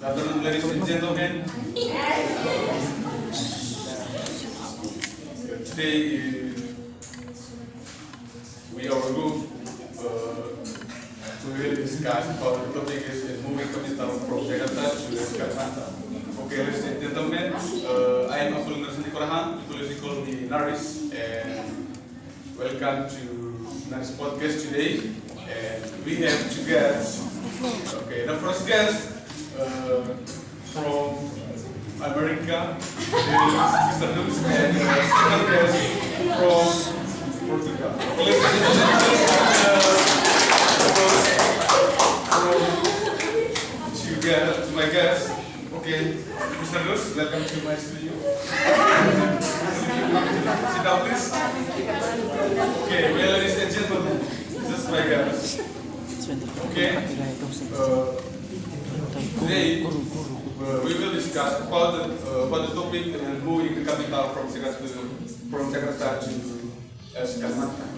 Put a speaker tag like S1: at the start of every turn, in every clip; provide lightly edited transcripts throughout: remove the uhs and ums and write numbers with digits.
S1: afternoon, ladies and gentlemen. Today we are going to really discuss about the topic is moving capital from Jakarta to Kalimantan. Okay, ladies and gentlemen, I am Abdul Naris Kurahan. You usually call me Naris, and welcome to Naris podcast today. And we have two guests. Okay, the first guest from America is Mr. Luz, and the second guest from Portugal. Let's to my guest. Okay, Mr. Luz, welcome to my studio. Sit down, please. Okay, well, ladies and gentlemen, this is my guest. Okay, today we will discuss about the topic moving the capital from Jakarta to Kalimantan.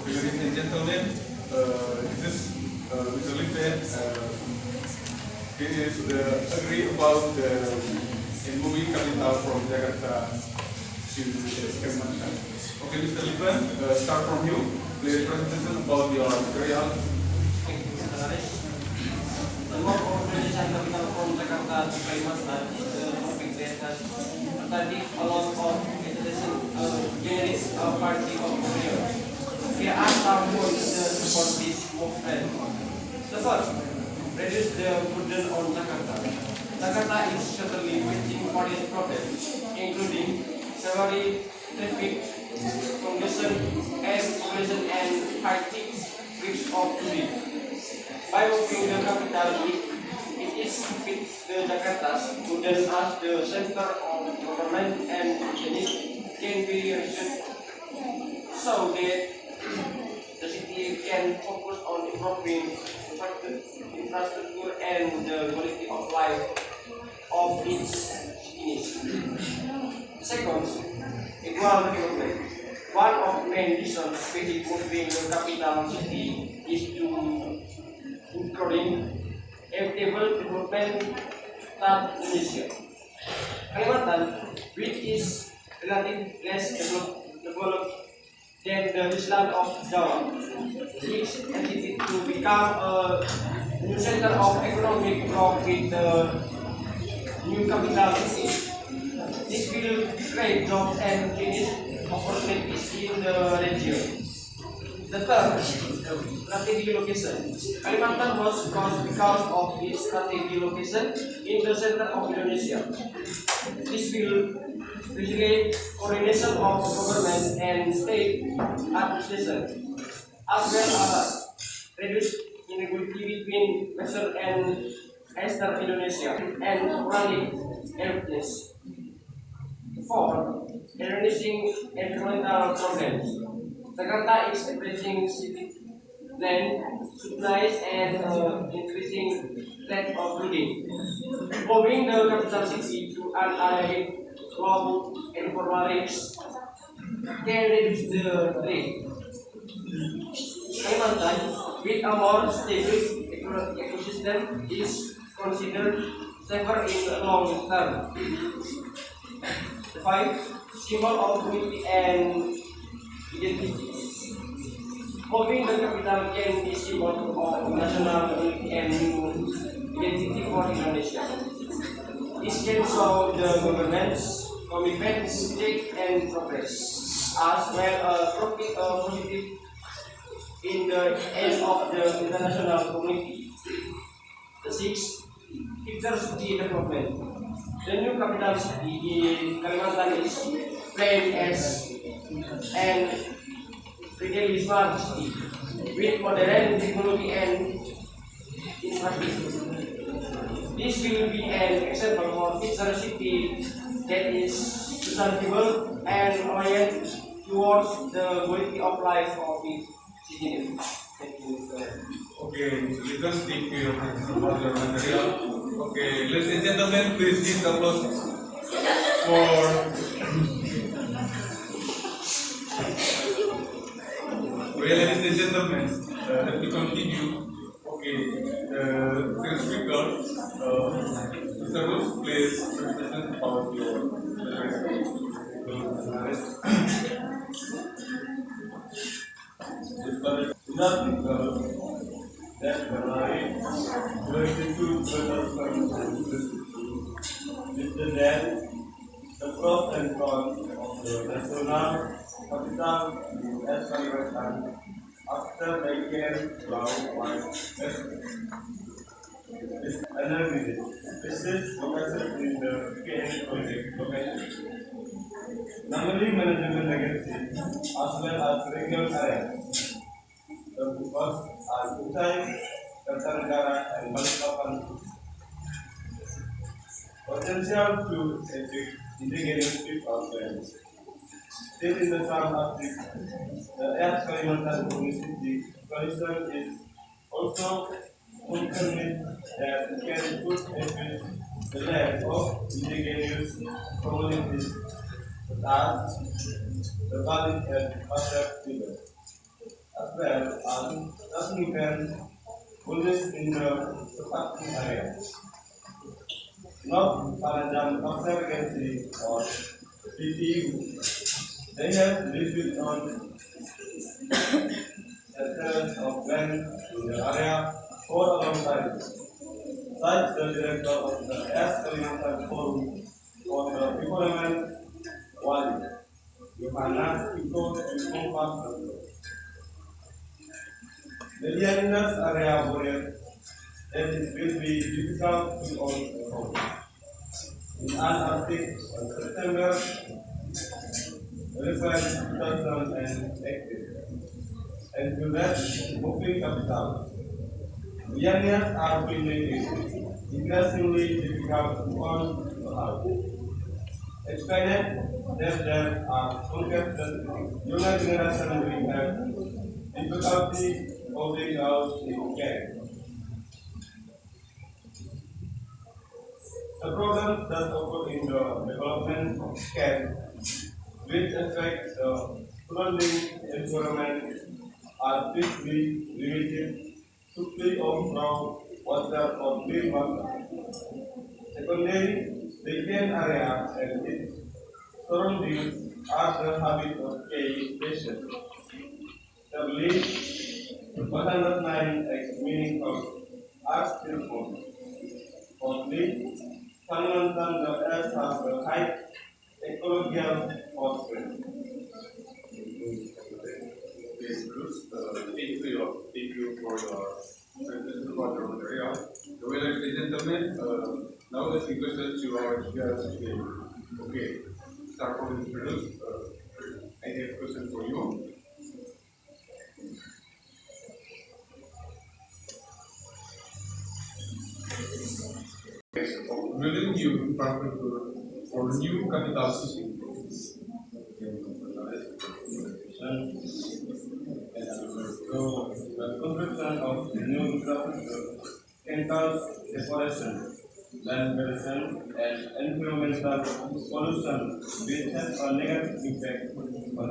S1: Ladies and gentlemen, this is a little it is agree about moving capital from Jakarta to Kalimantan. Okay, Mr. Lipan, start from you. Please presentation about your material.
S2: Thank you, Mr. Naris. The move of Malaysian capital from Jakarta to Kalimantan is a topic that has studied a lot of international generous party of Korea. Here are some points to support this movement. The first, reduce the burden on Jakarta. Jakarta is certainly facing various problems, including severe traffic congestion, air pollution, and high risks of tourism. By moving the capital, it is fit the Jakarta's burden as the center of government and business can be reduced so that the city can focus on improving infrastructure and the quality of life of its citizens. Second, equal development. One of the main reasons behind moving the capital city is to encourage equitable development that Indonesia. Kalimantan, which is relatively less developed than the island of Java, is intended to become a new center of economic growth with the new capital city. This will create jobs and business opportunities in the region. The third, strategic location. Kalimantan was chosen because of its strategic location in the center of Indonesia. This will facilitate coordination of government and state administration, as well as reduce inequality between Western and Eastern Indonesia and running airplanes. Four, reducing environmental problems. Jakarta is increasing city land supplies and increasing threat of flooding. Moving the capital city to an area low informal rates can reduce the rate. Kalimantan, with a more stable ecosystem, is considered safer in the long term. 5. Symbol of unity and identity. Moving the capital can be symbol of national unity and identity for Indonesia. This can show the government's commitment, state and progress, as well as positive in the eyes of the international community. The 6. Future city development. The new capital city in Kalimantan is planned as an really smart city with modern technology and infrastructure. This will be an example for future city that is sustainable and oriented towards the quality of life of its citizens. Thank you.
S1: Okay, because thank you about your material. Okay, ladies and gentlemen, please give the applause for well, ladies and gentlemen, let me continue. Okay, the first speaker, Mr. Rose, please present about your
S3: Nothing that the right gratitude with the death, the pros and cons of the national capital as after they can allow one energy. This is located in the PN project location. Normally management legacy as well as regional areas. The because are Kutai, Kartanagara and Balikpapan potential to educate indigenous people of land. Still in the South Africa, the Earth Kalimantan Community Coalition is also confirming that it can put effect the land of indigenous communities such as the Bali and other people, as well as transmitted police in the surrounding area. Not Panajam Conservancy or PTU. They have lived on hectares of land in the area for a long time. Such the director of the S. Kalimantan Forum for the Environment Wali, Yohana Iko Iko. The Lianas area border that it will be difficult to own. In Antarctic on September 2008, and to that moving capital. Lianas are becoming increasingly difficult to own the house. Expanded that there are concepts younger generation will have difficulty owning house in care. The problems that occur in the development of care, which affect the surrounding environment, are strictly limited to free of ground water or clean water. Secondly, the cane area and its surroundings are the habit of K patients. Thirdly, 109 meaning of are still formed. Fourthly, Kalimantan the earth has the high ecological offspring.
S1: Okay, Bruce, thank you for your presentation about your material. So, ladies and gentlemen, now let's give questions to our guests today. Okay, start from Bruce. I have a question for you. Building new infrastructure for new capital city.
S3: So, the construction of new infrastructure can cause deforestation, land erosion, and environmental pollution, which has a negative impact on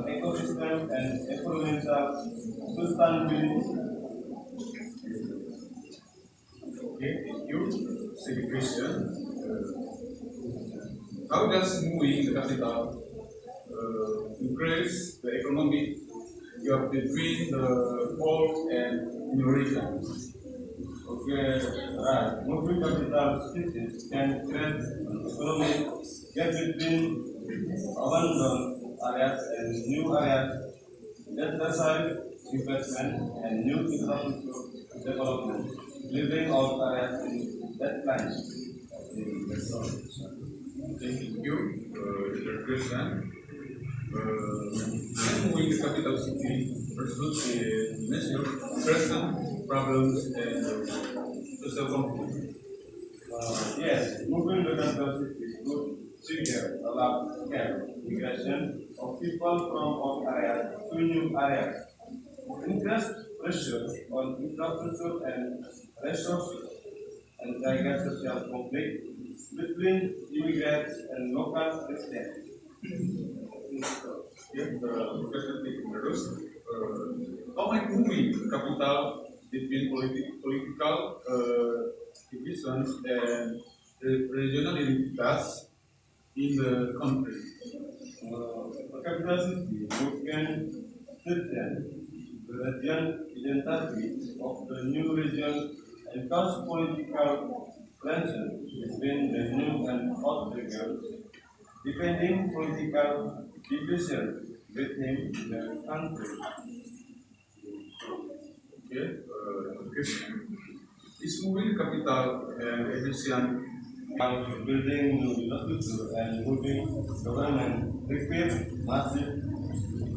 S3: ecosystem and environmental sustainability.
S1: Okay, thank you. Second question. How does moving the capital increase the economic gap between the poor and new regions?
S3: Okay, right. Moving capital cities can create economic gap between abandoned areas and new areas that require investment and new infrastructure development, leaving out areas in that line. That's all.
S1: Thank you. Third question. When moving the capital city versus the measure present problems and social conflict.
S3: Yes, moving the capital cities would trigger a large scale migration of people from old areas to new areas, increase pressure on infrastructure and resources, and trigger social conflict between immigrants and local residents.
S1: Yeah, the question taken terus. How might moving the capital between political divisions and regional identities in the country.
S3: Capitalism movement strengthened the region identity of the new region and caused political tension between the new and old regions, defending political division within the country.
S1: Okay, is moving capital and efficient
S3: By building new infrastructure and moving government require massive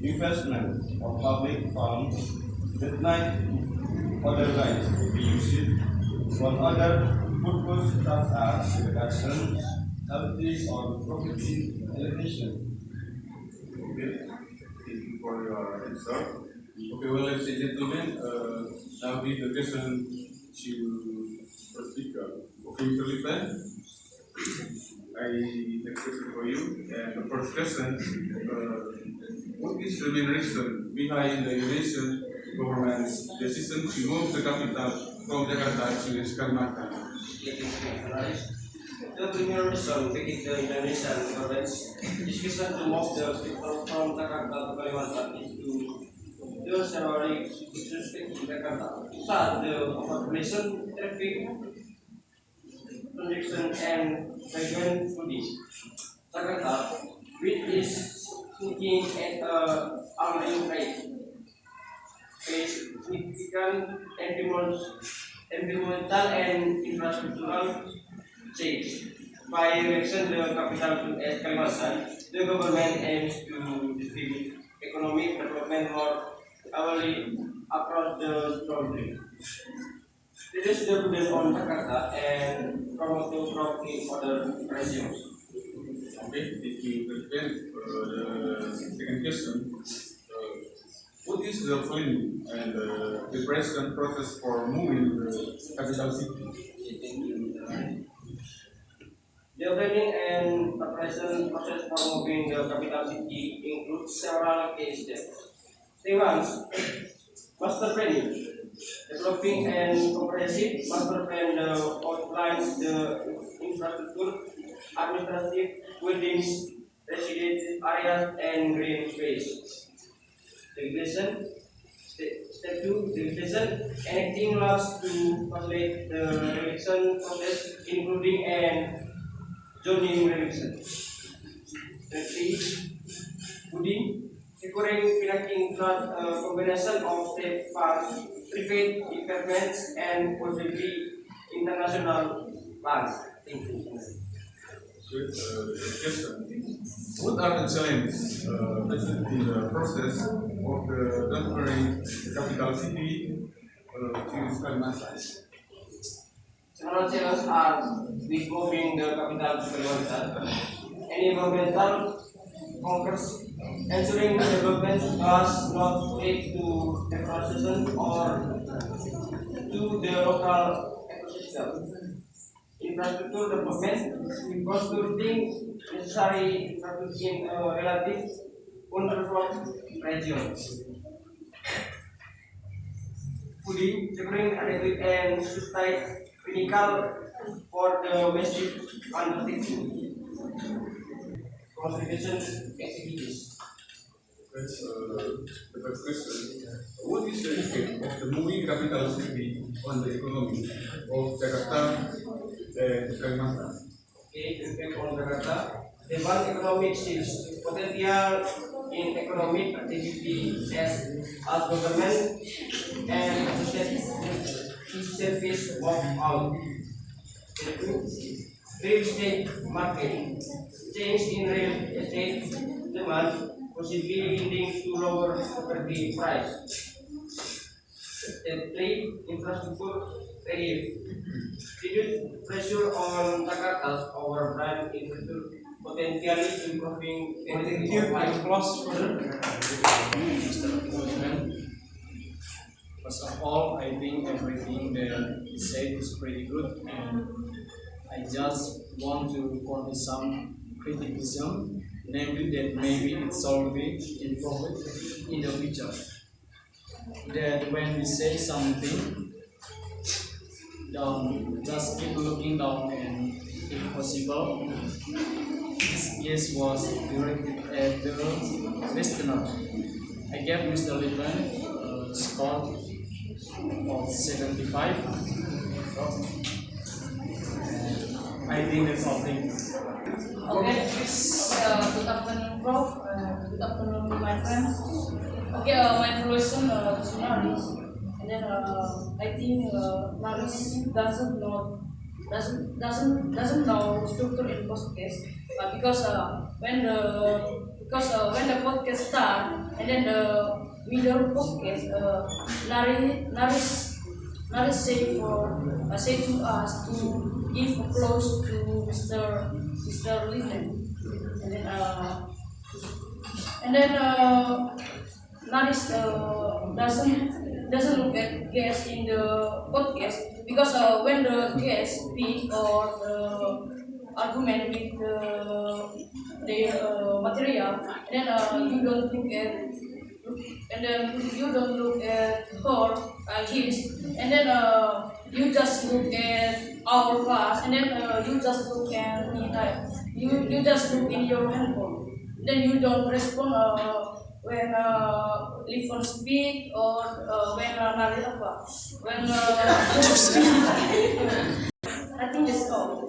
S3: investment of public funds that might otherwise be used for other purposes such as education, health, or property allocation.
S1: Okay, thank you for your answer. Okay, well, ladies and gentlemen, now we the question to first speaker. Okay, Mr. Lipan, I have a question for you. And the first question, what is the main reason behind the Indonesian government's decision to move the capital from Jakarta to Kalimantan?
S2: Naris. The premier reason behind the Indonesian government's decision to move the people from Jakarta to Kalimantan is to the several issues in Jakarta, such as the overpopulation, traffic, congestion, and migrant flooding. Jakarta, which is sinking at an alarming rate, face significant environmental and infrastructural change. By erection the capital to Kalimantan, the government aims to distribute economic development more evenly across the country. Reduce the burden on Jakarta and promote the growth in other regions.
S1: Okay, thank you, President. The second question, what is the planning and preparation process for moving the capital city?
S2: The planning and preparation process for moving the capital city includes several key steps. Step 1. Master planning. Developing and comprehensive master plan outlines the infrastructure, administrative buildings, residential areas, and green space. Regulation. Step 2. Regulation. Enacting laws to facilitate the regulation process, including and zoning regulation. Step 3. Building. Securing connecting combination of state funds, private investments, and possibly international plans. Thank you.
S1: Good question. What are the challenges present in the process of the transferring the capital city to Kalimantan?
S2: Several challenges are with moving the capital to Kalimantan. Environmental concerns. Ensuring the development does not lead to deforestation or to the local ecosystem. Infrastructure development, constructing necessary infrastructure in a relative underdeveloped region. Fooding, securing adequate and sustained clinical for the massive undertaking. Conservation activities.
S1: That's the first question. What is the effect of the moving capital city on the economy of Jakarta and Kalimantan?
S2: Okay, impact on Jakarta. The one economic shifts potential in economic activity as government and service work out. Real estate market. Change in real estate demand possibly leading to lower property price. Step 3. Infrastructure relief. Reduce pressure on Jakarta's overrun infrastructure, potentially improving quality of life.
S4: Mr. President, first of all, I think everything that he said is pretty good, and I just want to point some criticism, namely that maybe it shall be improved in the future. That when we say something, just keep looking down, and if possible, this guess was directed at the listener. I gave Mr. Lippen a score of 75. I think that's all. Things.
S5: Okay, good afternoon, Prof. Good afternoon, my friends. Okay, my introduction to Naris, and then I think Naris doesn't know structure in podcast because when the podcast start and then the middle podcast Naris say to us to give applause to Mr. Linden, and then Naris doesn't look at guests in the podcast because when the guest speak or argument with the material, and then you don't look at her his, and then you just look at our class, and then you just look at me, you just look in your handphone, then you don't respond when Livon speak or when Nari apa when I think that's all.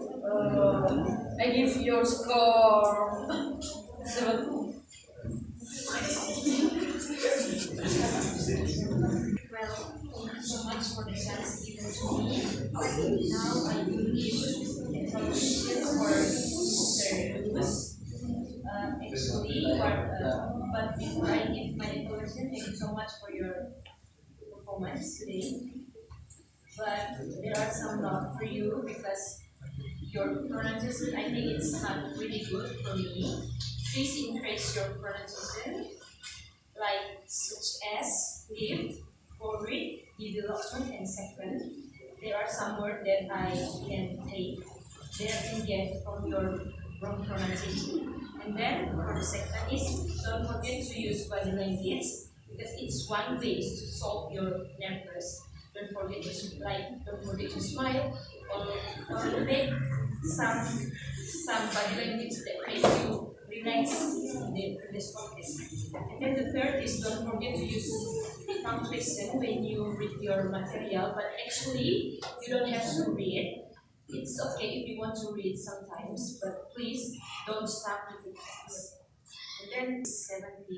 S5: I give your score 7.
S6: Well, thank you so much for the chance given to me. Now I will give introduction for Mr. Lewis. But before I give my introduction, thank you so much for your performance today. But there are some notes for you because your pronunciation, I think it's not really good for me. Please increase your pronunciation, like such as lift, forward, development, and second. There are some words that I can take that I can get from your wrong pronunciation. And then for the second is don't forget to use body language because it's one way to solve your nervous. Don't forget to smile or make some body language that makes you relax in this podcast. And then the third is don't forget to use punctuation when you read your material, but actually you don't have to read. It's okay if you want to read sometimes, but please don't stop with the text. And then 70.